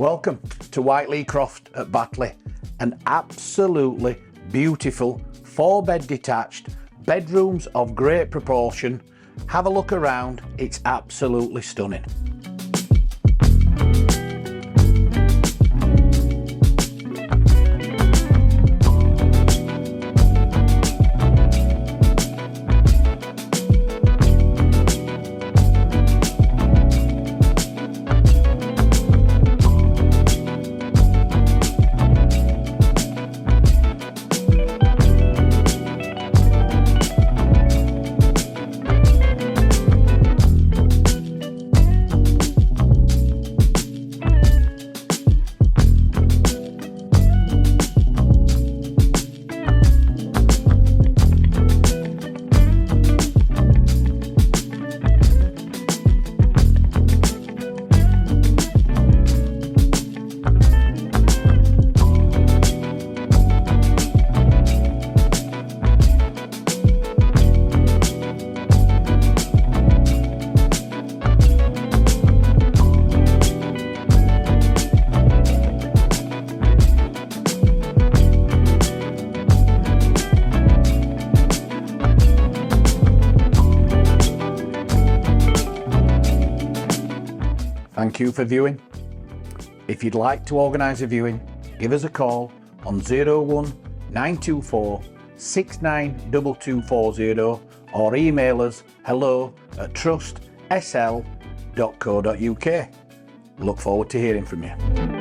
Welcome to Whiteley Croft at Batley, an absolutely beautiful 4-bed detached, bedrooms of great proportion. Have a look around, it's absolutely stunning. Thank you for viewing. If you'd like to organise a viewing, give us a call on 01 924 692240 or email us hello@trustsl.co.uk. Look forward to hearing from you.